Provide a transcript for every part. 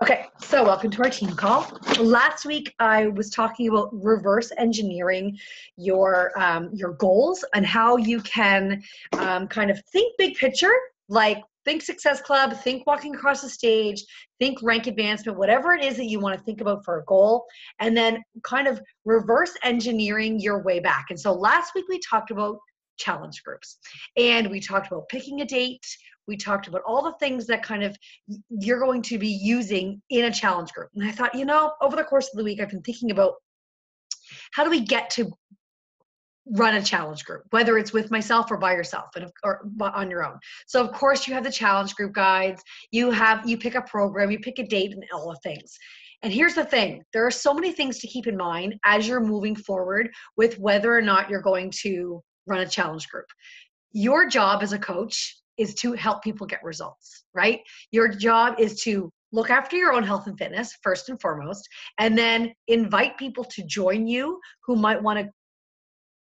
Okay, so welcome to our team call. Last week I was talking about reverse engineering your goals and how you can kind of think big picture, like think Success Club, think walking across the stage, think rank advancement, whatever it is that you want to think about for a goal, and then kind of reverse engineering your way back. And so last week we talked about challenge groups, and we talked about picking a date. We talked about all the things that kind of you're going to be using in a challenge group. And I thought, over the course of the week, I've been thinking about how do we get to run a challenge group, whether it's with myself or by yourself or on your own. So of course you have the challenge group guides, you pick a program, you pick a date and all the things. And here's the thing, there are so many things to keep in mind as you're moving forward with whether or not you're going to run a challenge group. Your job as a coach is to help people get results, right? Your job is to look after your own health and fitness first and foremost, and then invite people to join you who might want to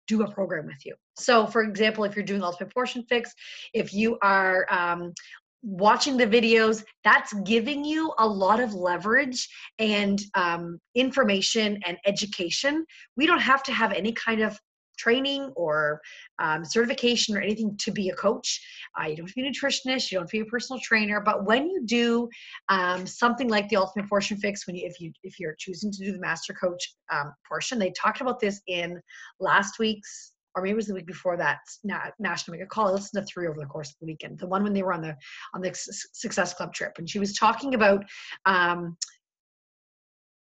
do a program with you. So for example, if you're doing Ultimate Portion Fix, if you are watching the videos, that's giving you a lot of leverage and information and education. We don't have to have any kind of training or certification or anything to be a coach. You don't have to be a nutritionist, you don't have to be a personal trainer, but when you do something like the Ultimate Portion Fix, if you're choosing to do the Master Coach portion, they talked about this in last week's, or maybe it was the week before that, National Mega Call. I listened to 3 over the course of the weekend. The one when they were on the Success Club trip, and she was talking about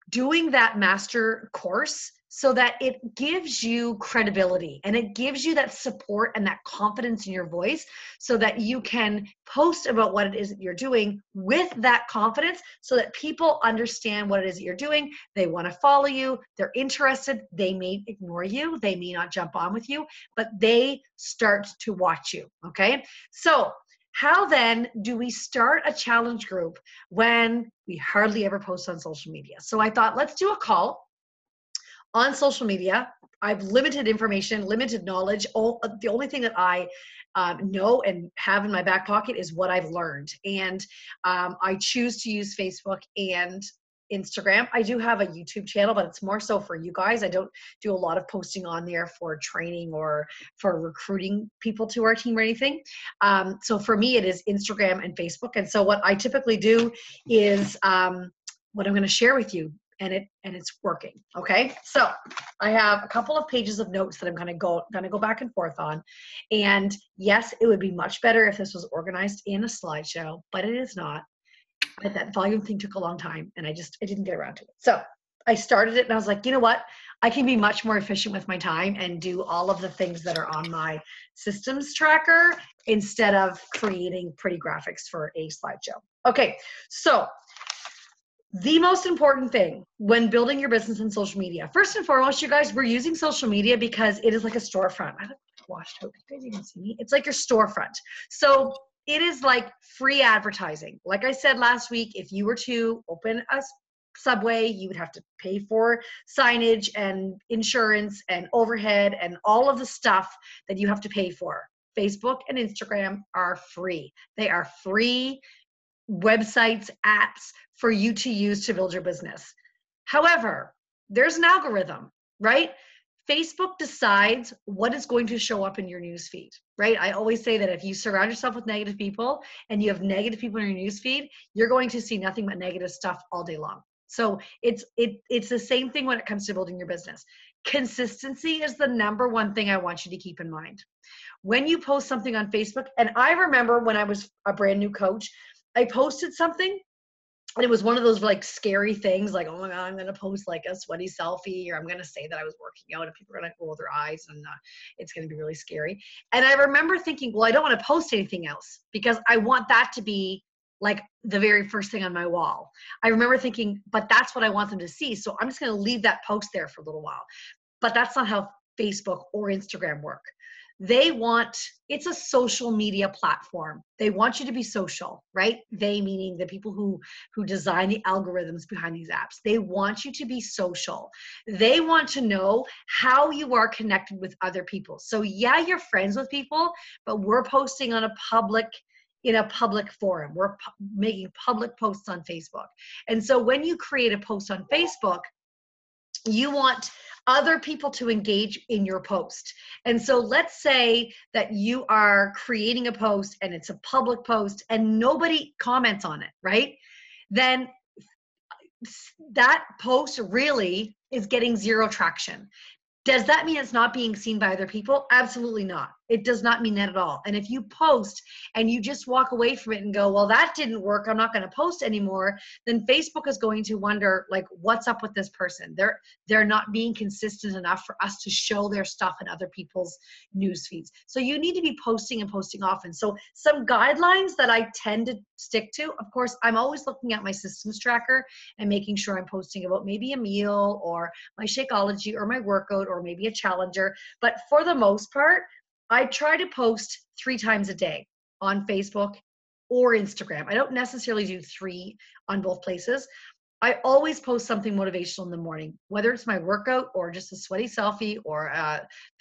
doing that master course so that it gives you credibility and it gives you that support and that confidence in your voice so that you can post about what it is that you're doing with that confidence so that people understand what it is that you're doing. They want to follow you. They're interested. They may ignore you. They may not jump on with you, but they start to watch you. Okay. So how then do we start a challenge group when we hardly ever post on social media? So I thought, let's do a call on social media. I've limited information, limited knowledge. The only thing that I know and have in my back pocket is what I've learned. And I choose to use Facebook and Instagram. I do have a YouTube channel, but it's more so for you guys. I don't do a lot of posting on there for training or for recruiting people to our team or anything. So for me, it is Instagram and Facebook. And so what I typically do is what I'm going to share with you, and it's working. Okay. So I have a couple of pages of notes that I'm going to go back and forth on. And yes, it would be much better if this was organized in a slideshow, but it is not. But that volume thing took a long time and I didn't get around to it. So I started it and I was like, you know what? I can be much more efficient with my time and do all of the things that are on my systems tracker instead of creating pretty graphics for a slideshow. Okay. So the most important thing when building your business in social media, first and foremost, you guys, we're using social media because it is like a storefront. I haven't washed out. You guys even see me? It's like your storefront. So it is like free advertising. Like I said last week, if you were to open a Subway, you would have to pay for signage and insurance and overhead and all of the stuff that you have to pay for. Facebook and Instagram are free. They are free websites, apps for you to use to build your business. However, there's an algorithm, right? Facebook decides what is going to show up in your newsfeed, right? I always say that if you surround yourself with negative people and you have negative people in your newsfeed, you're going to see nothing but negative stuff all day long. So it's the same thing when it comes to building your business. Consistency is the number one thing I want you to keep in mind. When you post something on Facebook, and I remember when I was a brand new coach, I posted something and it was one of those like scary things like, oh my God, I'm going to post like a sweaty selfie, or I'm going to say that I was working out and people are going to roll their eyes and it's going to be really scary. And I remember thinking, well, I don't want to post anything else because I want that to be like the very first thing on my wall. I remember thinking, but that's what I want them to see. So I'm just going to leave that post there for a little while. But that's not how Facebook or Instagram work. It's a social media platform. They want you to be social, right? They meaning the people who design the algorithms behind these apps. They want you to be social. They want to know how you are connected with other people. So yeah, you're friends with people, but we're posting on a public in a public forum. We're making public posts on Facebook. And so when you create a post on Facebook, you want other people to engage in your post. And so let's say that you are creating a post and it's a public post and nobody comments on it, right? Then that post really is getting zero traction. Does that mean it's not being seen by other people? Absolutely not. It does not mean that at all. And if you post and you just walk away from it and go, well, that didn't work, I'm not going to post anymore, then Facebook is going to wonder, like, what's up with this person? They're not being consistent enough for us to show their stuff in other people's news feeds. So you need to be posting and posting often. So some guidelines that I tend to stick to, of course, I'm always looking at my systems tracker and making sure I'm posting about maybe a meal or my Shakeology or my workout or maybe a challenger. But for the most part, I try to post 3 times a day on Facebook or Instagram. I don't necessarily do 3 on both places. I always post something motivational in the morning, whether it's my workout or just a sweaty selfie or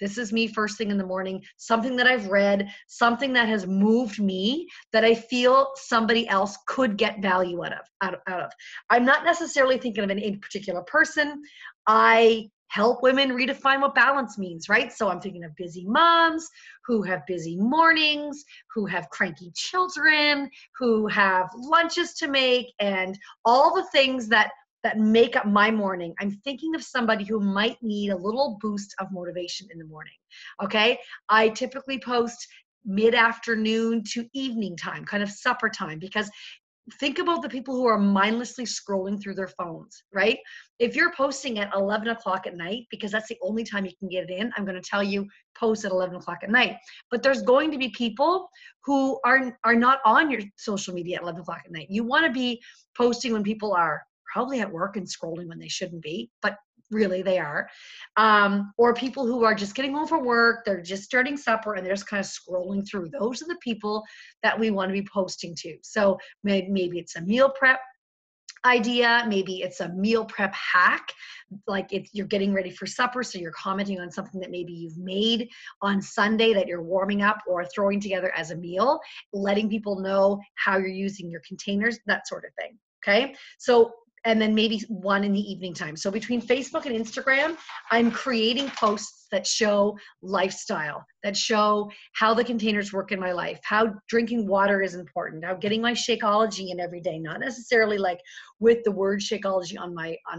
this is me first thing in the morning, something that I've read, something that has moved me that I feel somebody else could get value out of. I'm not necessarily thinking of any particular person. I help women redefine what balance means, right? So I'm thinking of busy moms who have busy mornings, who have cranky children, who have lunches to make, and all the things that make up my morning. I'm thinking of somebody who might need a little boost of motivation in the morning, okay? I typically post mid-afternoon to evening time, kind of supper time, because think about the people who are mindlessly scrolling through their phones, right? If you're posting at 11 o'clock at night, because that's the only time you can get it in, I'm going to tell you post at 11 o'clock at night. But there's going to be people who are not on your social media at 11 o'clock at night. You want to be posting when people are probably at work and scrolling when they shouldn't be, but really they are. Or people who are just getting home from work, they're just starting supper and they're just kind of scrolling through. Those are the people that we want to be posting to. So maybe it's a meal prep idea, maybe it's a meal prep hack, like you're getting ready for supper, so you're commenting on something that maybe you've made on Sunday that you're warming up or throwing together as a meal, letting people know how you're using your containers, that sort of thing. Okay, so and then maybe one in the evening time. So between Facebook and Instagram, I'm creating posts that show lifestyle, that show how the containers work in my life, how drinking water is important, how getting my Shakeology in every day, not necessarily like with the word Shakeology on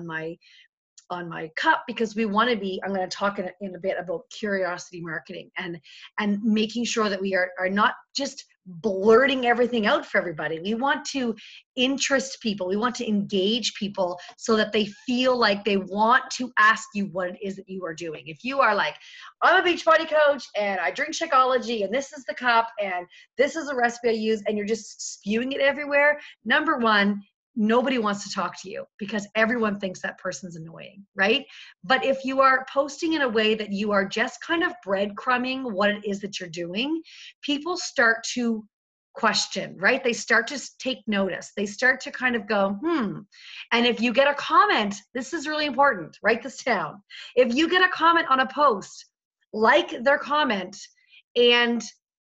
my cup, because we want to be, I'm going to talk in a bit about curiosity marketing and making sure that we are not just blurting everything out for everybody. We want to interest people. We want to engage people so that they feel like they want to ask you what it is that you are doing. If you are like, I'm a Beachbody coach and I drink Shakeology and this is the cup and this is the recipe I use, and you're just spewing it everywhere, number one, nobody wants to talk to you because everyone thinks that person's annoying, right? But if you are posting in a way that you are just kind of breadcrumbing what it is that you're doing, people start to question, right? They start to take notice. They start to kind of go, And if you get a comment, this is really important, write this down. If you get a comment on a post, like their comment and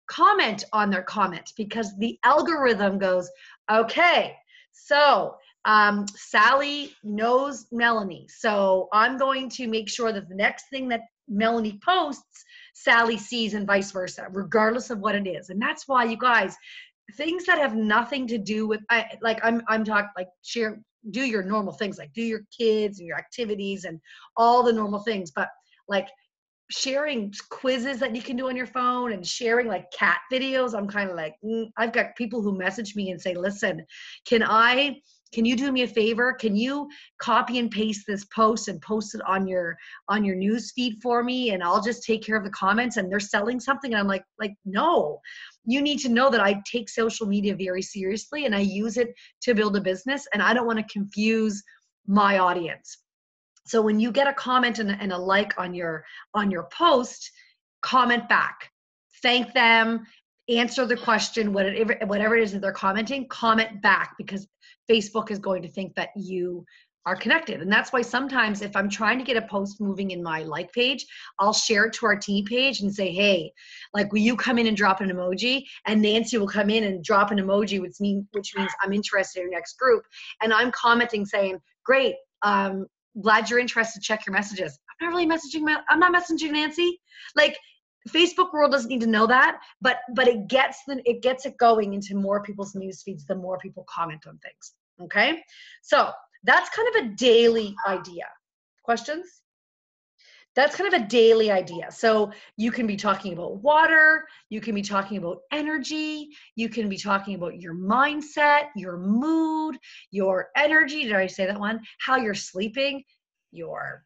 comment on their comment, because the algorithm goes, okay, so Sally knows Melanie. So I'm going to make sure that the next thing that Melanie posts, Sally sees, and vice versa, regardless of what it is. And that's why, you guys, things that have nothing to do with, I'm talking like share, do your normal things, like do your kids and your activities and all the normal things. But like sharing quizzes that you can do on your phone and sharing like cat videos, I'm kind of like, I've got people who message me and say, listen, can you do me a favor? Can you copy and paste this post and post it on your news feed for me? And I'll just take care of the comments. And they're selling something. And I'm like, no, you need to know that I take social media very seriously and I use it to build a business. And I don't want to confuse my audience. So when you get a comment and a like on your post, comment back, thank them, answer the question, whatever it is that they're commenting, comment back, because Facebook is going to think that you are connected. And that's why sometimes if I'm trying to get a post moving in my like page, I'll share it to our team page and say, hey, like, will you come in and drop an emoji? And Nancy will come in and drop an emoji, which means I'm interested in your next group. And I'm commenting saying, great, glad you're interested, check your messages. I'm not really messaging Nancy. Like, Facebook world doesn't need to know that, but it gets it going into more people's news feeds the more people comment on things. Okay, so that's kind of a daily idea. Questions? That's kind of a daily idea. So you can be talking about water, you can be talking about energy, you can be talking about your mindset, your mood, your energy. Did I say that one? How you're sleeping, your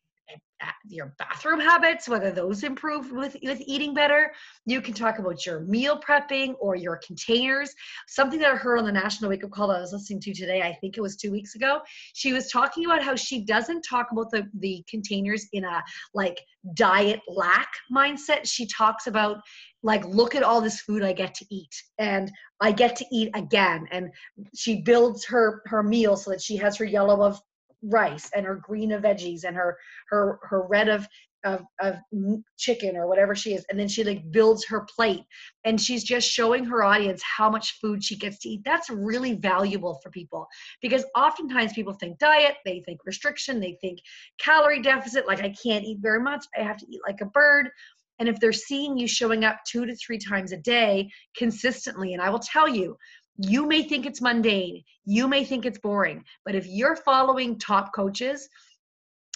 bathroom habits, whether those improve with eating better. You can talk about your meal prepping or your containers. Something that I heard on the National Wake Up Call that I was listening to today, I think it was 2 weeks ago, she was talking about how she doesn't talk about the containers in a like diet lack mindset. She talks about like, look at all this food I get to eat, and I get to eat again. And she builds her meal so that she has her yellow of rice and her green of veggies and her red of chicken or whatever she is, and then she like builds her plate, and she's just showing her audience how much food she gets to eat. That's really valuable for people, because oftentimes people think diet, they think restriction, they think calorie deficit, like I can't eat very much, I have to eat like a bird. And if they're seeing you showing up 2 to 3 times a day consistently, and I will tell you, you may think it's mundane, you may think it's boring, but if you're following top coaches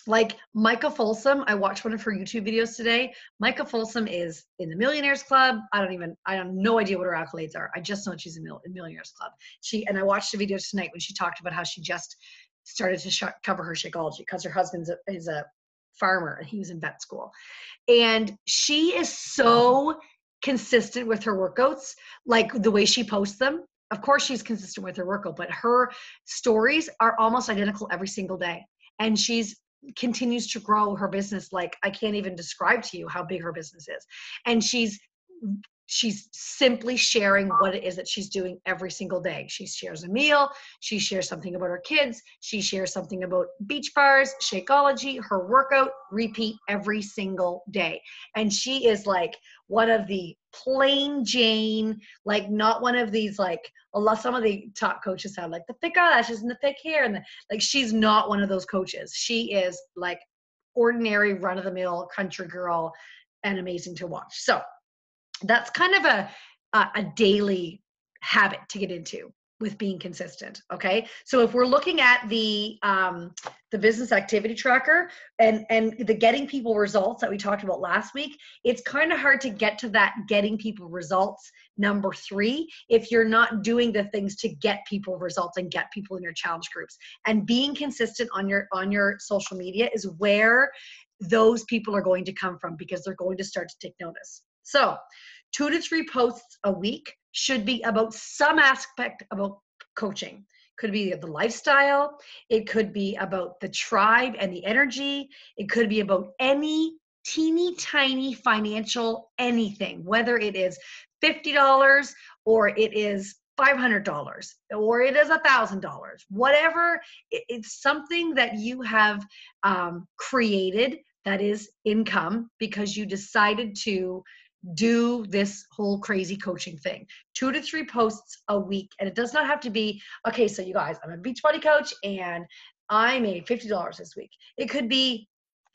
like Micah Folsom, I watched one of her YouTube videos today. Micah Folsom is in the Millionaires Club. I have no idea what her accolades are. I just know she's in Millionaires Club. And I watched a video tonight when she talked about how she just started to cover her Shakeology because her husband is a farmer and he was in vet school. And she is so consistent with her workouts, like the way she posts them. Of course, she's consistent with her workout, but her stories are almost identical every single day. And she's continues to grow her business like I can't even describe to you how big her business is. And she's simply sharing what it is that she's doing every single day. She shares a meal, she shares something about her kids, she shares something about beach bars, Shakeology, her workout, repeat every single day. And she is like one of the plain Jane, like not one of these like some of the top coaches have like the thick eyelashes and the thick hair, and like she's not one of those coaches. She is like ordinary run-of-the-mill country girl and amazing to watch. So that's kind of a daily habit to get into with being consistent. Okay, so if we're looking at the business activity tracker and the getting people results that we talked about last week, it's kind of hard to get to that getting people results number 3 if you're not doing the things to get people results and get people in your challenge groups. And being consistent on your social media is where those people are going to come from, because they're going to start to take notice. So 2 to 3 posts a week should be about some aspect about coaching. Could be the lifestyle. It could be about the tribe and the energy. It could be about any teeny tiny financial anything, whether it is $50 or it is $500 or it is $1,000, whatever. It's something that you have created that is income because you decided to do this whole crazy coaching thing. 2 to 3 posts a week. And it does not have to be, okay, so you guys, I'm a Beachbody coach and I made $50 this week. It could be,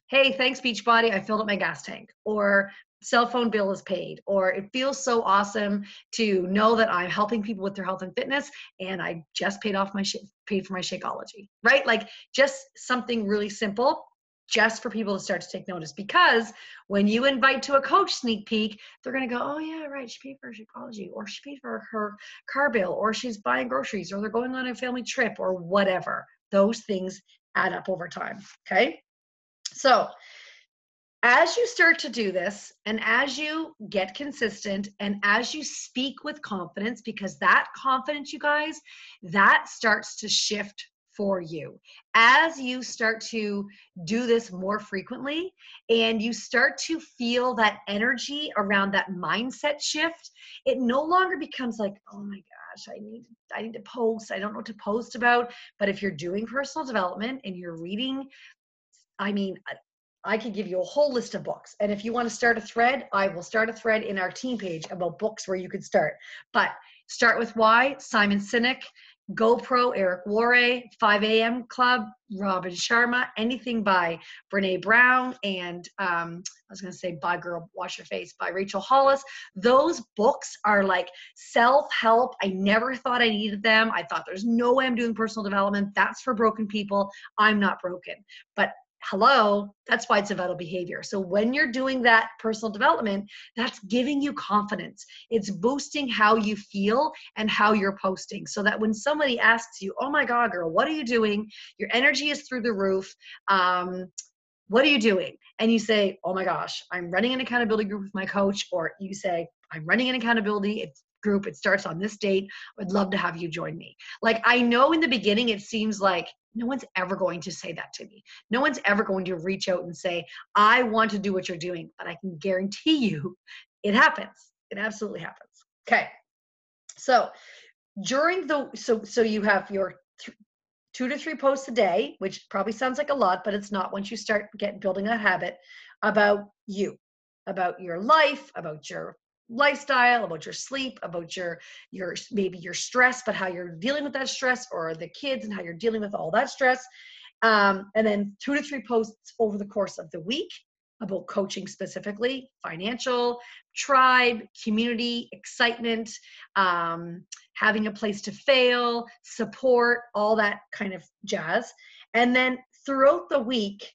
hey, thanks Beachbody, I filled up my gas tank, or cell phone bill is paid, or it feels so awesome to know that I'm helping people with their health and fitness and I just paid for my Shakeology, right? Like just something really simple, just for people to start to take notice. Because when you invite to a coach sneak peek, they're going to go, oh yeah, right, she paid for Shakeology, or she paid for her car bill, or she's buying groceries, or they're going on a family trip, or whatever. Those things add up over time. Okay, so as you start to do this, and as you get consistent, and as you speak with confidence, because that confidence, you guys, that starts to shift for you. As you start to do this more frequently and you start to feel that energy around that mindset shift, it no longer becomes like, oh my God, gosh, I need to post. I don't know what to post about. But if you're doing personal development and you're reading, I mean, I could give you a whole list of books. And if you want to start a thread, I will start a thread in our team page about books where you could start. But Start With Why, Simon Sinek, GoPro, Eric Worre, 5 a.m. Club, Robin Sharma, anything by Brene Brown, and I was going to say Bye Girl, Wash Your Face by Rachel Hollis. Those books are like self-help. I never thought I needed them. I thought there's no way I'm doing personal development. That's for broken people. I'm not broken. But hello, that's why it's a vital behavior. So when you're doing that personal development, that's giving you confidence. It's boosting how you feel and how you're posting, so that when somebody asks you, oh my God, girl, what are you doing? Your energy is through the roof. What are you doing? And you say, oh my gosh, I'm running an accountability group with my coach. Or you say, I'm running an accountability group. It starts on this date. I'd love to have you join me. Like, I know in the beginning, it seems like no one's ever going to say that to me. No one's ever going to reach out and say, I want to do what you're doing, but I can guarantee you it happens. It absolutely happens. Okay. So so you have your 2 to 3 posts a day, which probably sounds like a lot, but it's not once you start building that habit about you, about your life, about your lifestyle, about your sleep, about your maybe your stress, but how you're dealing with that stress, or the kids and how you're dealing with all that stress. And then 2 to 3 posts over the course of the week about coaching, specifically financial, tribe, community, excitement, having a place to fail, support, all that kind of jazz. And then throughout the week,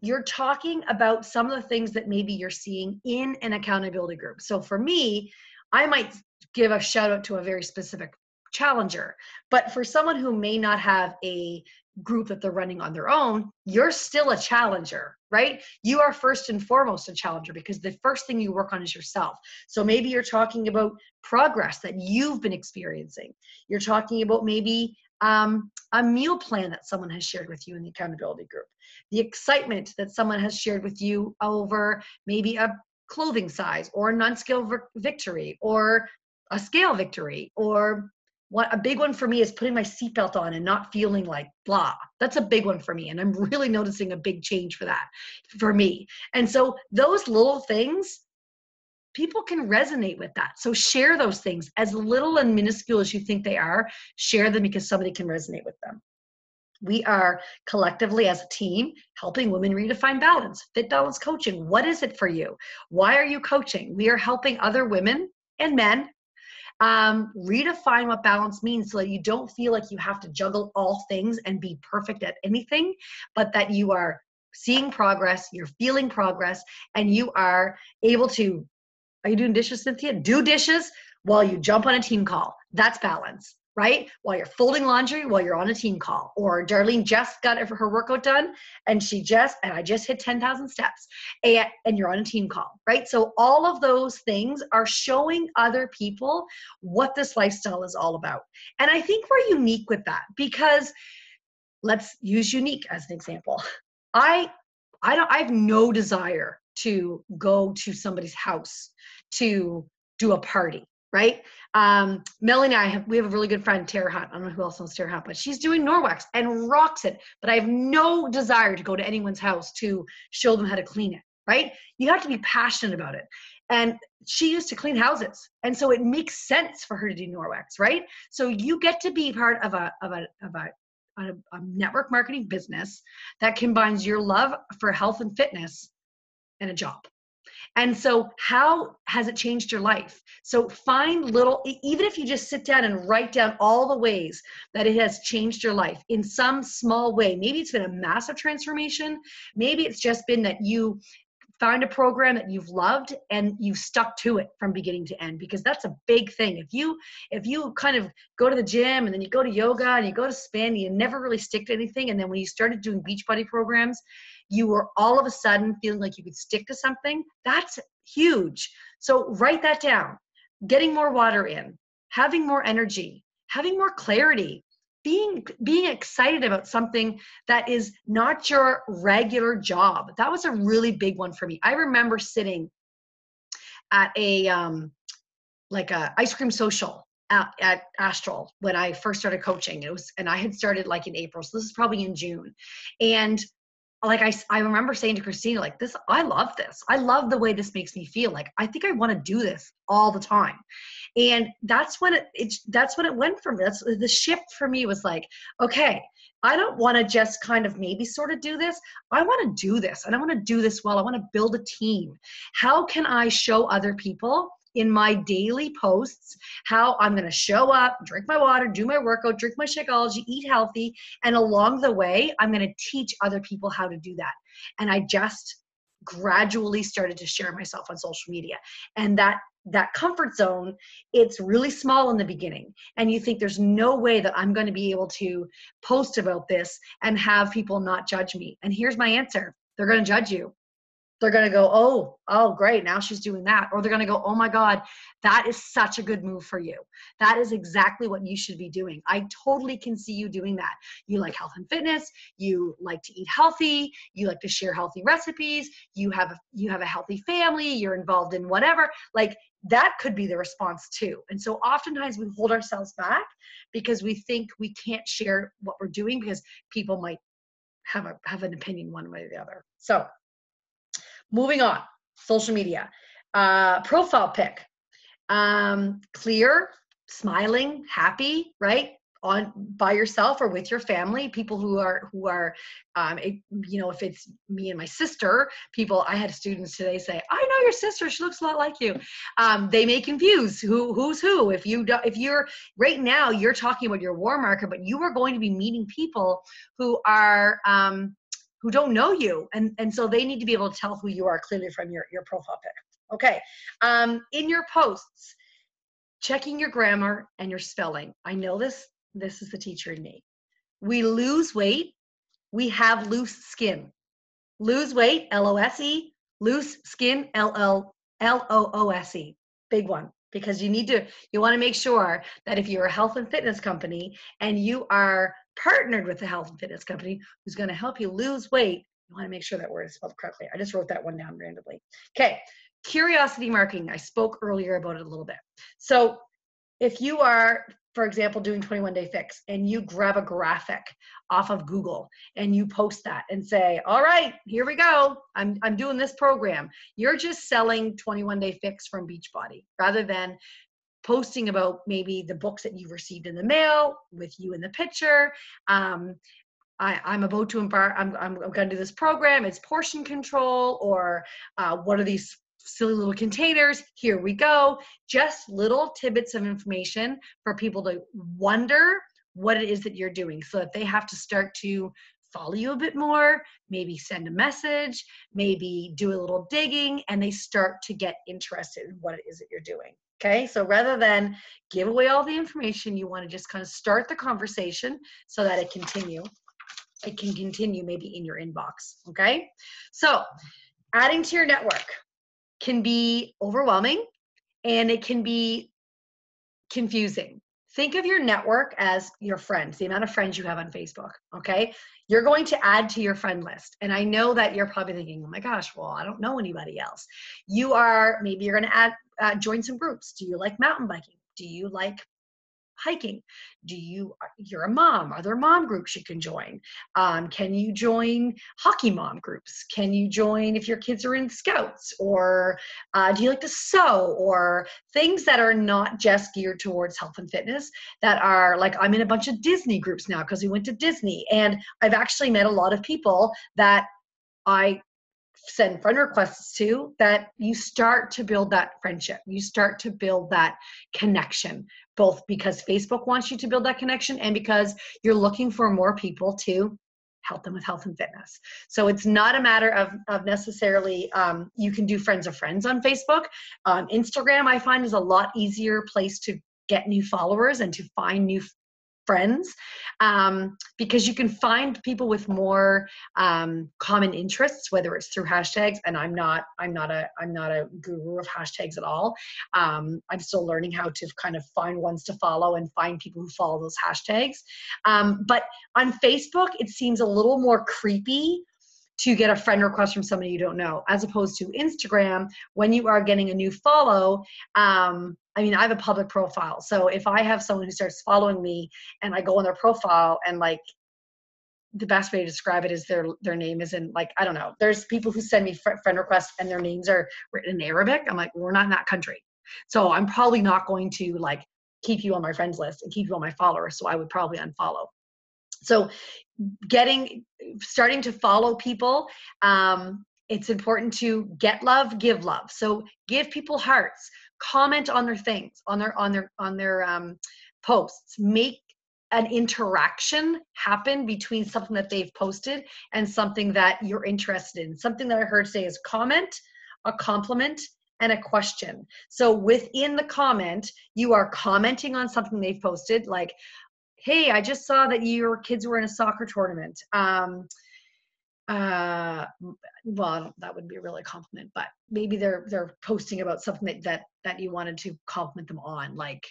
you're talking about some of the things that maybe you're seeing in an accountability group. So for me, I might give a shout out to a very specific challenger, but for someone who may not have a group that they're running on their own, you're still a challenger, right? You are first and foremost a challenger, because the first thing you work on is yourself. So maybe you're talking about progress that you've been experiencing. You're talking about maybe a meal plan that someone has shared with you in the accountability group, the excitement that someone has shared with you over maybe a clothing size, or a non-scale victory, or a scale victory, or what a big one for me is putting my seatbelt on and not feeling like blah. That's a big one for me. And I'm really noticing a big change for that for me. And so those little things, people can resonate with that. So share those things, as little and minuscule as you think they are, share them, because somebody can resonate with them. We are collectively, as a team, helping women redefine balance. Fit Balance Coaching. What is it for you? Why are you coaching? We are helping other women and men redefine what balance means, so that you don't feel like you have to juggle all things and be perfect at anything, but that you are seeing progress, you're feeling progress, and you are able to, are you doing dishes, Cynthia? Do dishes while you jump on a team call. That's balance, right? While you're folding laundry, while you're on a team call. Or Darlene just got her workout done, and I just hit 10,000 steps, and you're on a team call, right? So all of those things are showing other people what this lifestyle is all about. And I think we're unique with that, because let's use unique as an example. I have no desire to go to somebody's house to do a party, right? Melanie and we have a really good friend, Tara Hunt. I don't know who else knows Tara Hunt, but she's doing Norwex and rocks it. But I have no desire to go to anyone's house to show them how to clean it, right? You have to be passionate about it. And she used to clean houses. And so it makes sense for her to do Norwex, right? So you get to be part of a network marketing business that combines your love for health and fitness and a job. And so how has it changed your life? So find little, even if you just sit down and write down all the ways that it has changed your life in some small way. Maybe it's been a massive transformation. Maybe it's just been that you found a program that you've loved and you've stuck to it from beginning to end, because that's a big thing. If you kind of go to the gym and then you go to yoga and you go to spin, and you never really stick to anything. And then when you started doing Beachbody programs, you were all of a sudden feeling like you could stick to something. That's huge. So write that down. Getting more water in, having more energy, having more clarity, being excited about something that is not your regular job. That was a really big one for me. I remember sitting at a ice cream social at Astral when I first started coaching. And I had started like in April. So this is probably in June. And like I remember saying to Christina, like this, I love this. I love the way this makes me feel. Like, I think I want to do this all the time. And that's when that's when it went for me. That's the shift for me was like, okay, I don't want to just kind of maybe sort of do this. I want to do this, and I want to do this well. I want to build a team. How can I show other people in my daily posts how I'm going to show up, drink my water, do my workout, drink my Shakeology, eat healthy, and along the way, I'm going to teach other people how to do that. And I just gradually started to share myself on social media. And that comfort zone, it's really small in the beginning. And you think there's no way that I'm going to be able to post about this and have people not judge me. And here's my answer. They're going to judge you. They're going to go, oh, great. Now she's doing that. Or they're going to go, oh my God, that is such a good move for you. That is exactly what you should be doing. I totally can see you doing that. You like health and fitness. You like to eat healthy. You like to share healthy recipes. You have a healthy family. You're involved in whatever. Like, that could be the response too. And so oftentimes we hold ourselves back because we think we can't share what we're doing because people might have an opinion one way or the other. So moving on, social media, profile pic, clear, smiling, happy, right? On by yourself or with your family, people who are, if it's me and my sister, I had students today say, I know your sister, she looks a lot like you. They may confuse who's who. If you're right now, you're talking about your warm market, but you are going to be meeting people who are, who don't know you. And so they need to be able to tell who you are clearly from your profile pic. Okay. In your posts, checking your grammar and your spelling. I know this is the teacher in me. We lose weight. We have loose skin. Lose weight, L-O-S-E. Loose skin, L-O-O-S-E. Big one. Because you want to make sure that if you're a health and fitness company and you are partnered with a health and fitness company who's going to help you lose weight, you want to make sure that word is spelled correctly. I just wrote that one down randomly. Okay. Curiosity marketing. I spoke earlier about it a little bit. So if you are, for example, doing 21-day fix and you grab a graphic off of Google and you post that and say, all right, here we go. I'm doing this program. You're just selling 21-day fix from Beachbody rather than posting about maybe the books that you've received in the mail with you in the picture. I'm about to embark, I'm going to do this program. It's portion control, or what are these silly little containers? Here we go. Just little tidbits of information for people to wonder what it is that you're doing so that they have to start to follow you a bit more, maybe send a message, maybe do a little digging, and they start to get interested in what it is that you're doing. Okay, so rather than give away all the information, you want to just kind of start the conversation so that it can continue maybe in your inbox. Okay, so adding to your network can be overwhelming and it can be confusing. Think of your network as your friends, the amount of friends you have on Facebook, okay? You're going to add to your friend list. And I know that you're probably thinking, oh my gosh, well, I don't know anybody else. Maybe you're going to join some groups. Do you like mountain biking? Do you like hiking? You're a mom. Are there mom groups you can join? Can you join hockey mom groups? Can you join if your kids are in scouts? Or do you like to sew? Or things that are not just geared towards health and fitness, that are like, I'm in a bunch of Disney groups now because we went to Disney. And I've actually met a lot of people that I send friend requests to, that you start to build that friendship. You start to build that connection, both because Facebook wants you to build that connection and because you're looking for more people to help them with health and fitness. So it's not a matter of necessarily, you can do friends of friends on Facebook. Instagram, I find, is a lot easier place to get new followers and to find new friends, because you can find people with more common interests, whether it's through hashtags. And I'm not a guru of hashtags at all. I'm still learning how to kind of find ones to follow and find people who follow those hashtags. But on Facebook, it seems a little more creepy to get a friend request from somebody you don't know, as opposed to Instagram, when you are getting a new follow, I mean, I have a public profile. So if I have someone who starts following me and I go on their profile and like, the best way to describe it is their name is in, like, I don't know. There's people who send me friend requests and their names are written in Arabic. I'm like, we're not in that country. So I'm probably not going to like keep you on my friends list and keep you on my followers. So I would probably unfollow. So starting to follow people, it's important to get love, give love. So give people hearts, comment on their things, on their posts, make an interaction happen between something that they've posted and something that you're interested in. Something that I heard say is comment, a compliment, and a question. So within the comment, you are commenting on something they've posted, like, hey, I just saw that your kids were in a soccer tournament. Well, that would be a really compliment, but maybe they're posting about something that you wanted to compliment them on, like,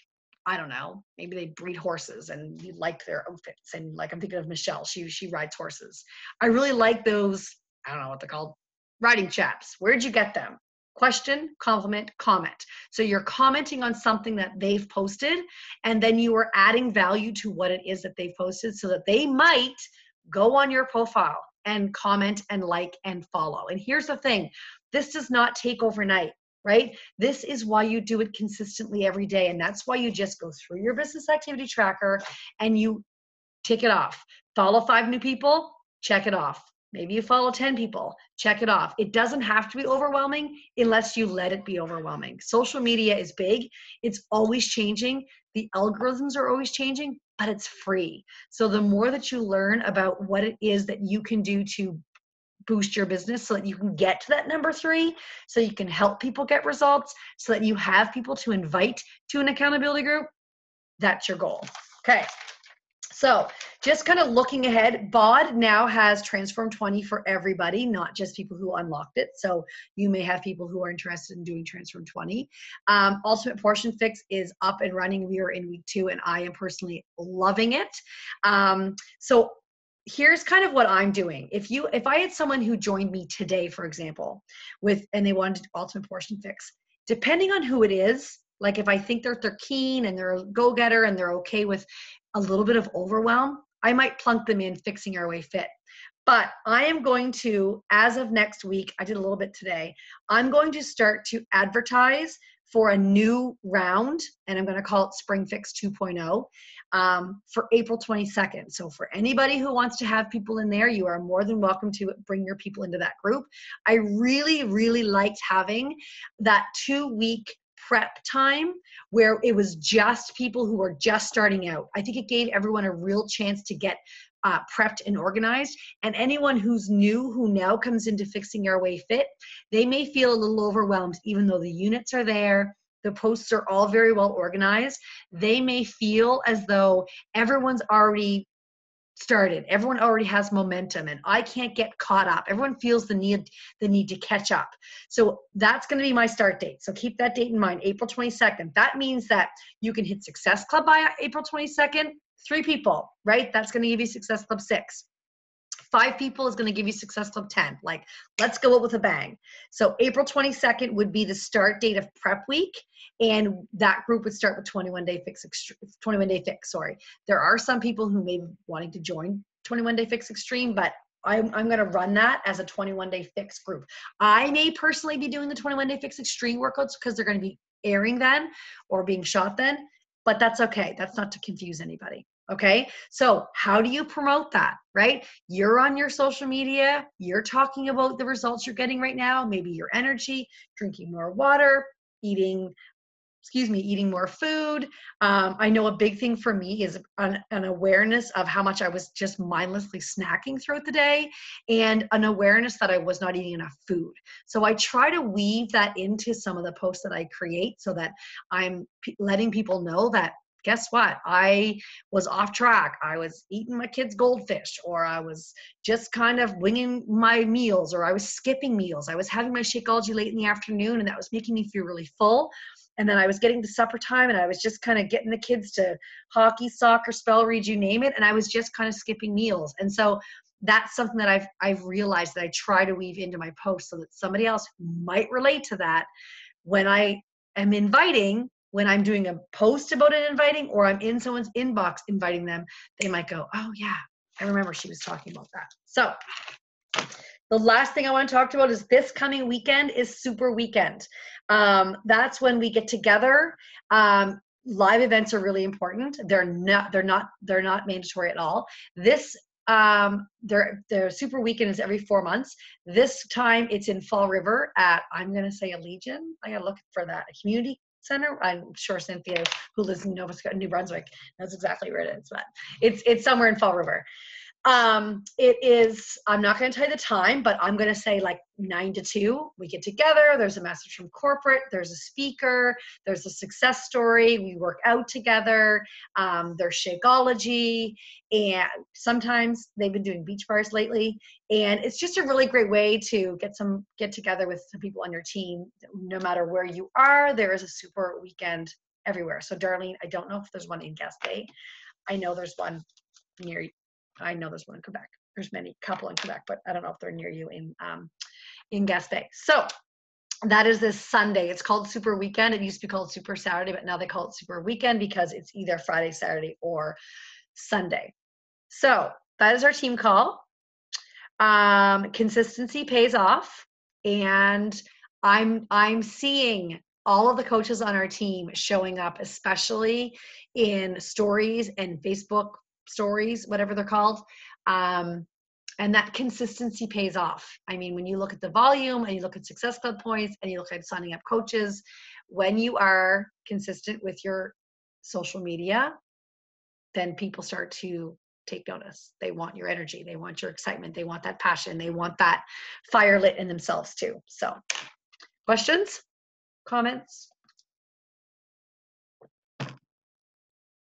I don't know, maybe they breed horses and you like their outfits. And like, I'm thinking of Michelle, she rides horses. I really like those, I don't know what they're called, riding chaps. Where'd you get them? Question, compliment, comment. So you're commenting on something that they've posted, and then you are adding value to what it is that they've posted so that they might go on your profile and comment and like and follow. And here's the thing, this does not take overnight, right? This is why you do it consistently every day. And that's why you just go through your business activity tracker and you tick it off. Follow 5 new people, check it off. Maybe you follow 10 people, check it off. It doesn't have to be overwhelming unless you let it be overwhelming. Social media is big. It's always changing. The algorithms are always changing, but it's free. So the more that you learn about what it is that you can do to boost your business so that you can get to that number 3, so you can help people get results, so that you have people to invite to an accountability group, that's your goal. Okay. So just kind of looking ahead, BOD now has Transform 20 for everybody, not just people who unlocked it. So you may have people who are interested in doing Transform 20. Ultimate Portion Fix is up and running. We are in week 2 and I am personally loving it. So here's kind of what I'm doing. If I had someone who joined me today, for example, and they wanted Ultimate Portion Fix, depending on who it is, like if I think they're keen and they're a go-getter and they're okay with a little bit of overwhelm, I might plunk them in Fixing Our Way Fit. But I am going to, as of next week, I did a little bit today, I'm going to start to advertise for a new round, and I'm going to call it Spring Fix 2.0 for April 22nd. So for anybody who wants to have people in there, you are more than welcome to bring your people into that group. I really, really liked having that 2-week prep time where it was just people who were just starting out. I think it gave everyone a real chance to get prepped and organized. And anyone who's new, who now comes into Fixing Our Way Fit, they may feel a little overwhelmed, even though the units are there, the posts are all very well organized. They may feel as though everyone's already started. Everyone already has momentum and I can't get caught up. Everyone feels the need to catch up. So that's going to be my start date. So keep that date in mind, April 22nd. That means that you can hit Success Club by April 22nd, 3 people, right? That's going to give you Success Club 6. 5 people is going to give you Success Club 10. Like, let's go out with a bang. So April 22nd would be the start date of prep week. And that group would start with 21 Day Fix. There are some people who may be wanting to join 21 Day Fix Extreme, but I'm going to run that as a 21 Day Fix group. I may personally be doing the 21 Day Fix Extreme workouts because they're going to be airing then or being shot then, but that's okay. That's not to confuse anybody. Okay, so how do you promote that, right? You're on your social media, you're talking about the results you're getting right now, maybe your energy, drinking more water, eating more food. I know a big thing for me is an awareness of how much I was just mindlessly snacking throughout the day and an awareness that I was not eating enough food. So I try to weave that into some of the posts that I create so that I'm letting people know that, guess what? I was off track. I was eating my kids' goldfish, or I was just kind of winging my meals, or I was skipping meals. I was having my Shakeology late in the afternoon, and that was making me feel really full. And then I was getting to supper time, and I was just kind of getting the kids to hockey, soccer, spell, read, you name it. And I was just kind of skipping meals. And so that's something that I've realized that I try to weave into my posts so that somebody else might relate to that when I am inviting when I'm doing a post about an inviting, or I'm in someone's inbox inviting them, they might go, oh yeah, I remember she was talking about that. So the last thing I want to talk about is this coming weekend is Super Weekend. That's when we get together. Live events are really important. They're not mandatory at all. This their Super Weekend is every 4 months. This time it's in Fall River at, I'm going to say, a Legion. I got to look for that, a community center. I'm sure Cynthia, who lives in New Brunswick, knows exactly where it is, but it's somewhere in Fall River. It is, I'm not going to tell you the time, but I'm going to say like 9 to 2. We get together. There's a message from corporate. There's a speaker. There's a success story. We work out together. There's Shakeology. And sometimes they've been doing beach bars lately. And it's just a really great way to get together with some people on your team. No matter where you are, there is a Super Weekend everywhere. So Darlene, I don't know if there's one in Gaspé. I know there's one near you. I know there's one in Quebec. There's couple in Quebec, but I don't know if they're near you in Gaspé. So that is this Sunday. It's called Super Weekend. It used to be called Super Saturday, but now they call it Super Weekend because it's either Friday, Saturday, or Sunday. So that is our team call. Consistency pays off, and I'm seeing all of the coaches on our team showing up, especially in stories and Facebook stories, whatever they're called. And that consistency pays off. I mean, when you look at the volume and you look at Success Club points and you look at signing up coaches, when you are consistent with your social media, then people start to take notice. They want your energy. They want your excitement. They want that passion. They want that fire lit in themselves too. So questions, comments?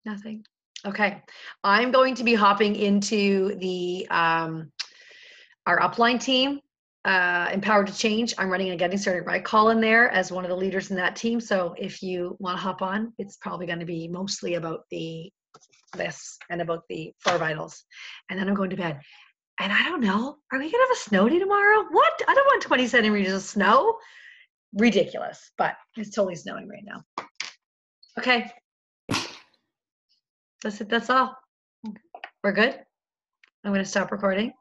Nothing. Okay. I'm going to be hopping into the our upline team, Empowered to Change. I'm running a Getting Started Right call in there as one of the leaders in that team. So if you want to hop on, it's probably going to be mostly about this and about the 4 vitals. And then I'm going to bed. And I don't know, are we going to have a snow day tomorrow? What? I don't want 20 centimeters of snow. Ridiculous, but it's totally snowing right now. Okay. That's it. That's all. We're good. I'm going to stop recording.